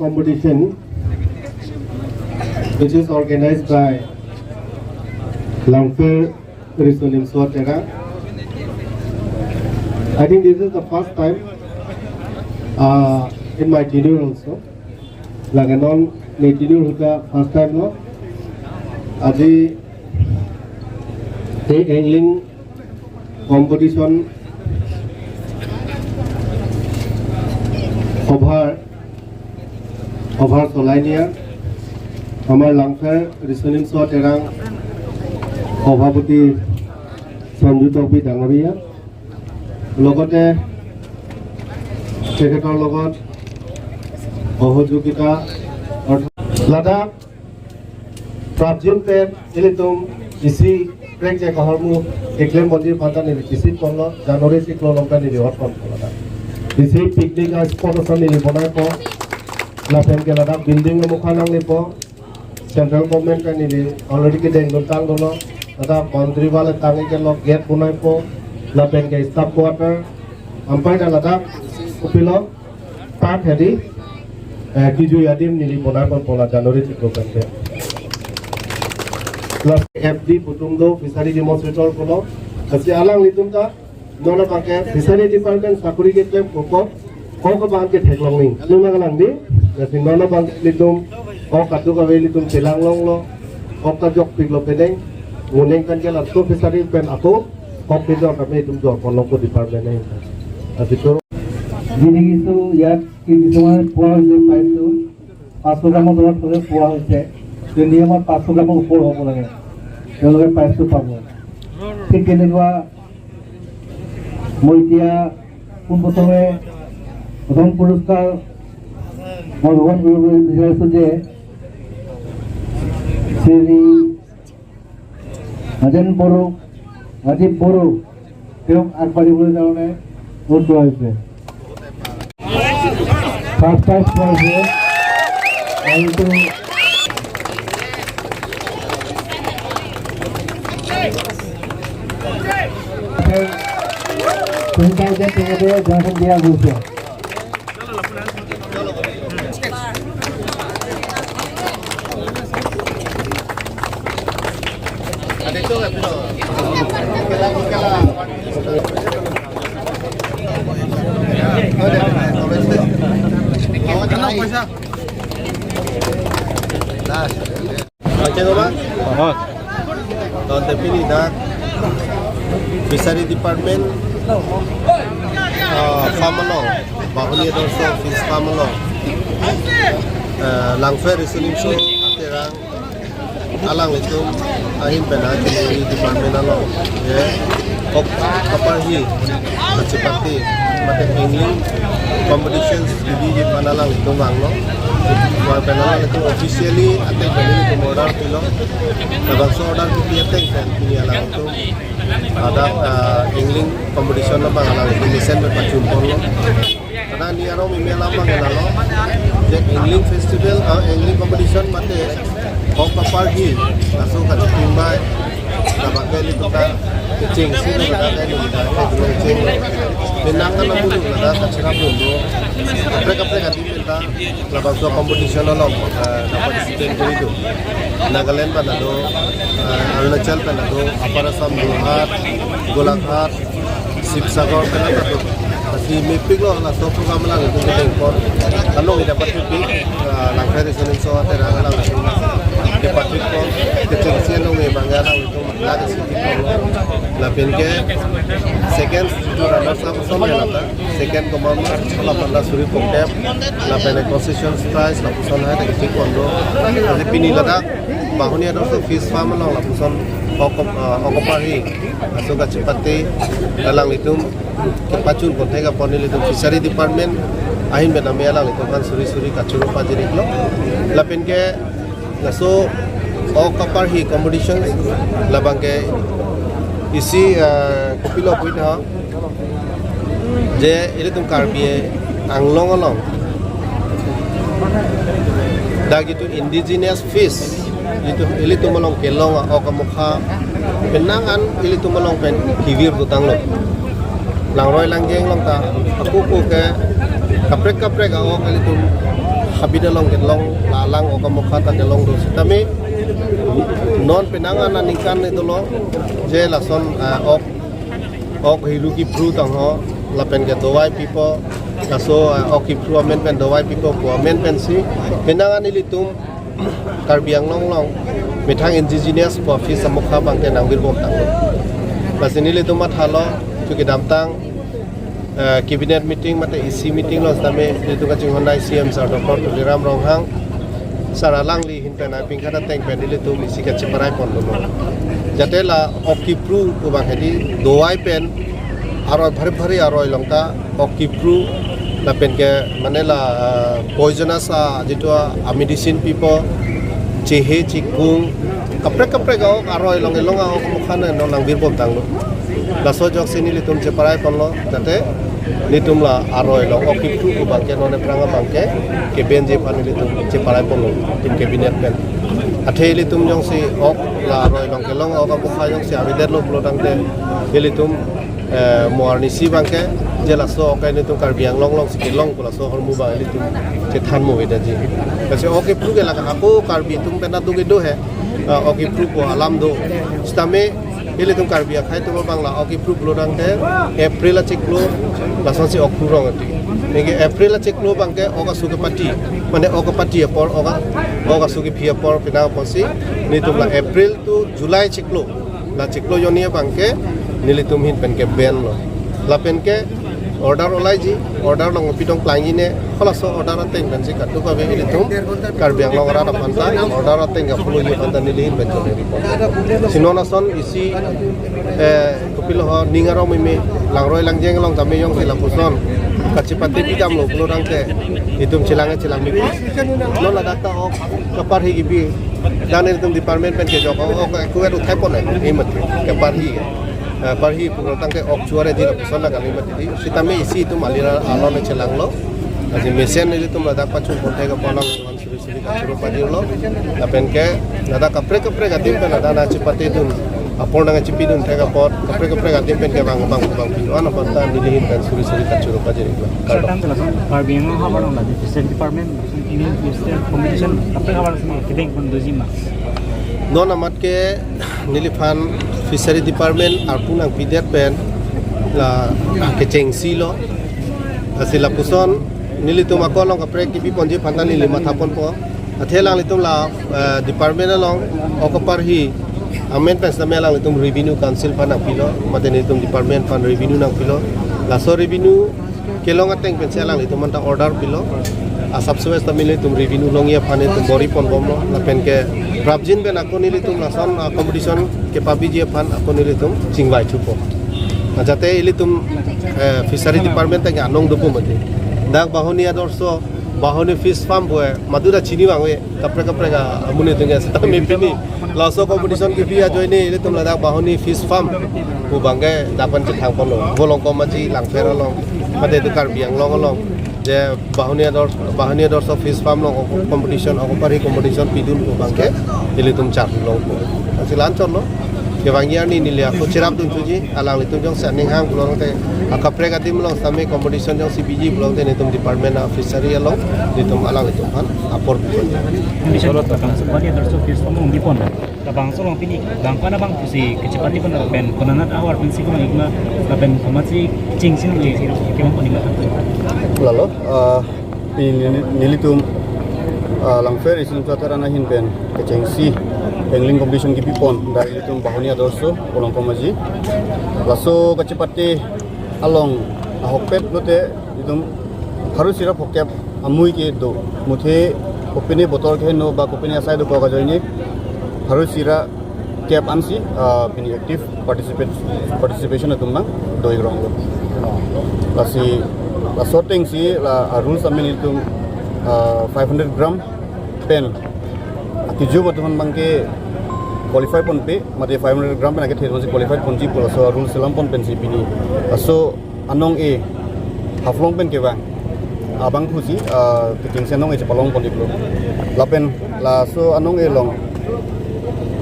competition which is organized by Langfair Resulim Swatera. I think this is the first time in my tenure also. Laganon ni tenure huta first time no. Aji the angling competition over Solania, Amar Langfair Resulim Swatera, Ovabuti Sanjutopi Dangoria. লগতে তেখেতৰ লগত সহযোগিতা লাডাখ প্ৰাচীন পেন ইলিতুম ইসি প্ৰেক যে কহৰমু একলেম মন্দিৰ ফাটানি ইসি কল জানুৱাৰী সিকল লংকা নি hot call Lada EC picnic spot আছে নি বনাই প লাফেন কে লাডাখ বিল্ডিং মুখানাং নি প সেন্ট্রাল গভর্নমেন্ট কা নি অলরেডি কে দেং তাং দল লাডাখ বাউন্ডারি वाले तांगे के लग गेट बनाई प Lapen ke staff quarter, ampai dah ladak upilo part hadi kiju yadim nili bonar pon pola Januari ciklo kante. Plus FD Putumdo Fishery Demonstrator polo, kasi alang litum ta, nona pakai Fishery Department sakuri ke klem kokok, kok bang ke teklong ning, nuna kalang di, kasi nona bang litum, kok katu kawe litum silang long lo, kok tajok piklo pedeng, nguneng kan ke lato Fishery pen aku. Kopi itu kami itu jual koloko di parlemen ini. Tapi itu jadi itu ya kita semua puas di itu pasukan mau buat puas itu. Jadi dia mau pasukan mau puas apa lagi? Kalau kita itu pabu. Kita ni dua mulia pun betul puruskar mau buat bisa saja. Seri Aden Boru Wajib Boru, film akbari boleh tahu ni, untuk apa? First prize boleh, itu. Tunggu je tunggu dia jangan dia busuk. Ada itu nggak betul? Macam apa? Tahun tapi ni dah Fishery Department farm along, bahuni ada also fish farm along. Langfair Resulim so aterang alang itu ahin pernah di department along. Ya, kapal hi seperti macam angling competitions di mana lang itu manglo. Wah pernah itu officially atai pernah itu modal pilo. Kalau so order kita atai kan ini alang itu ada angling competition apa alang itu listen berpacun polo. Karena ni arau email apa kan lo. Jadi angling festival angling competition mate kau kapal hi masuk ke timbai. Dapat kali kita cing sih kita kali kita cing. Benang kan aku dulu ada kacang dulu. Mereka kita lepas tu competition lo dapat disediakan itu. Nagaland pada tu, Arunachal pada tu, Upper Assam, Golaghat, Sibsagar pada tu. Masih mipik lo lah so program lang itu kita import. Kalau kita dapat mipik, Langfair Resulim so terang lang itu. Dapat mipik, kecil lo ni bangga lang itu. Lagi sedikit lo. Lapin ke second itu runner sama sama lata. Second komando kalau pada suri pokep. Lapin concession price lapusan ada kecil kondo. Jadi pini lada. Bahuni ada tu fish farm lo lapusan okopari. Masuk ke cepati dalam itu. Kepacun kote ka ponil itu Fishery Department ahin benamia lang itu kan suri-suri kacuru pajirik lo lapin ke ngaso kapar hi competition labang ke isi kopilo point ha je ini tum karbie anglong along dag itu indigenous fish itu ili tumalong kelong o kamukha penangan ili tumalong pen kivir tutang lo lang roy lang geng lang ta aku ko ke kaprek awak kali tu habida long ke long lalang o kamukha ta ke long do sitame non penangan nanikan itu lo je lason ok hiruki pru tang ho lapen ke dowai people laso ok pru amen pen dowai people ko amen pen si penangan ilitum karbiang long mitang indigenous ko fi samukha bangke nangir bom tang basini litum mathalo chuki damtang cabinet meeting mate EC meeting lo same itu ka jinghonai CM sar Dr. Tuliram Ronghang saralang li hinta na pingkada teng pendile tu isi ka ciparai pon lo jate la okipru ubang hedi dowai pen aroi bhari aroi longta okipru la pen ke manela poisonous jitu medicine people chehe chikung kapre ga aroi longa ok mukhana no nang birbom tanglo la sojok sini litum ciparai pon lo jate litum la aroi long okipru ubang ke none pranga bangke ke benje pan litum ciparai pon lo tim cabinet pen athe litum jong si ok la aroi long ke long ok mukha jong si abider lo plodang te litum muarni si bangke jela so ok litum karbiang long sikilong kula so hormu ba litum che than mo ida ji kasi okipru ke la aku karbi tum pena du ge do he okipru ko alam do stame ili tum karbia khai tum bangla okipru plodang te april a chiklo lason si oktober ngati nge april a chiklo bangke oka sugapati mane okapati por oka sugi phia por pina posi ni tum la april to july chiklo la chiklo yonia bangke nili tum hin pen ke ben lo la pen ke order olai ji order long pitong plangi ne kholaso order ateng ben si katu ka be ili tum karbiang long ra panta order ateng ga fulu ji panta nili hin ben ko report sinona son isi kopilo ho ningaro mimi langroi langjeng long tame yong sila puson kacipati pidam lo pulo rangke itum cilang mi no la data ok kapar hi gibi dan itum department pen ke joko ok ku edu thapon ai mat kapar hi parhi pulo tangke ok chuare dira puson la kali mat di sitame isi itum alira alone cilang lo aji mesen ini itum la dapat chu konte ka polong suri kacuro padir lo lapen ke nada kapre gatim pen nada cipati itum apor nang cipidun tega pot kapre gatim pen ke bang pido ana panta nilihin kan suri kacuro padir ikla Certain talason karbiang ng habar ng lagi State Department ini State Commission kapag habar sa mga kiting kondozima non amat ke nilifan fishery department arpun ang pidet pen la keceng silo asila puson nilitum akolong kapre kipi ponje pantan nili mathapon po athelang litum la department along okaparhi amen pen samelang litum revenue council pan ang pilo maten litum department pan revenue nang pilo la so revenue kelong ateng pen selang litum manta order pilo asap suwes tamile tum revenue longia pane tum bori pon bomlo la pen ke prabjin ben akoni litum lason competition ke pabiji pan akoni litum jingwai chupo jate ilitum fishery department ta anong dopo mate dak bahoni adorso bahoni fish farm boy madura chini bangwe kapre ga amune tunga stami pini laso competition ke via joine ilitum ladak bahoni fish farm bu bangge dapan che thang pon lo bolong ko maji langfer long mate tu karbiang long je bahani adorso fish farm long competition pari competition pidun ko bangke ilitum char long ko asilan chon lo ke bangiar ni nilia ko cirap dun tuji alang litum jong saning hang bulong te akapre gatim long same competition jong CBG bulong te nitum department of fishery long nitum alang litum han apor pun hindi siya lot kang sabani adorso fish farm ng dipon tabang solong pini bang pana bang pusi kecepati pun pen konanat awar pensi ko igma pen kamati cingsin li kemang pun igma lalu nilitum langfer isin katarana hin pen kecengsi pengling competition ki pipon dari litum bahoni adorso kolong komaji laso kecepati along ahokpet lote litum harus sirap hokep amui ke do muthe kopine botol ke no ba kopine asai do ko joini harus sira cap ansi pini active participation atumang doi grong lasi la sorting si la rules amen itu 500 gram pen akiju matuhan bangke qualify pon pe mate 500 gram pen akhe thesi qualified pon ji polo so rules selam pon pen si pini so anong e haflong pen ke ba abang khusi kiting senong e chapalong pon diklo la pen la so anong e long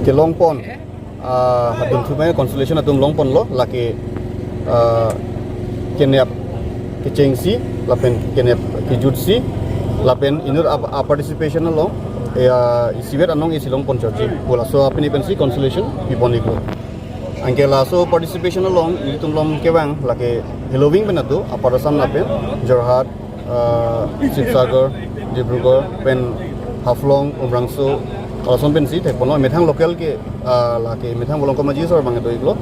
ke long pon hadun thumai constellation atum long pon lo laki kenep kecengsi lapen kenep kijutsi lapen inur participation along ya isiwet anong isilong ponchoji bola so apni pensi consolation piponi ko angke la so participation along ilitum lom kewang lake Halloween benado aparasam lapen Jorhat Sibsagar Dibrugarh pen Haflong Umrangso alasan pensi tepono methang lokal ke lake methang bolong kamaji sor banget do iklo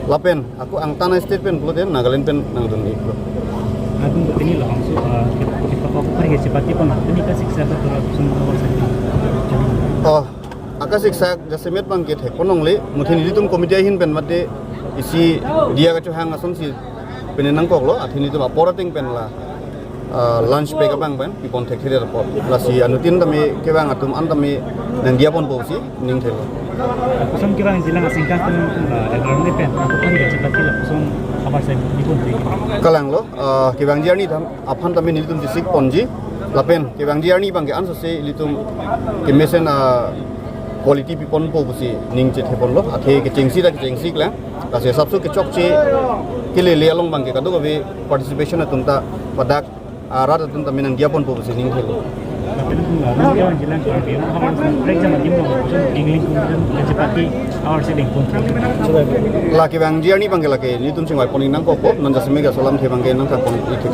lapen aku ang tanah state pen pulo den Nagaland pen nang dun iklo Aku ini lah langsung kita fokus ke cepat pun ini kasih saya terus semua orang oh akasik sak jasemet bangkit he konongli muthin ilitum komite hin pen mate isi dia ka hang ason si penenang kok lo athini tu aporating pen la lunch pe ka bang pen pipon thek thire report la si anutin tami ke bang atum an tami nang dia pon bosi ning thelo Kusum kira jilang singkat pun dalam pen aku kan cepat kila kusum kabar saya di pun kalang lo ke bang dia ni tham aphan tami ilitum disik ponji lapen ke bang dia ni bang ke an so se ilitum ke mesen quality pipon po busi ning che thepon lo athe ke chengsi kla ta se sabsu ke chokche ke le along bang ke kadu be participation atunta padak arat atunta minang dia pon po busi ning thelo tapi nggak jalan jalan kalau dia orang mereka sama tim dong kusum English kemudian cepat awal sedang pun la ke bang dia ni bang ke la ke ni tum sing wai poning nang ko nan jasme ga solam the bang ke nang ka pon ikhe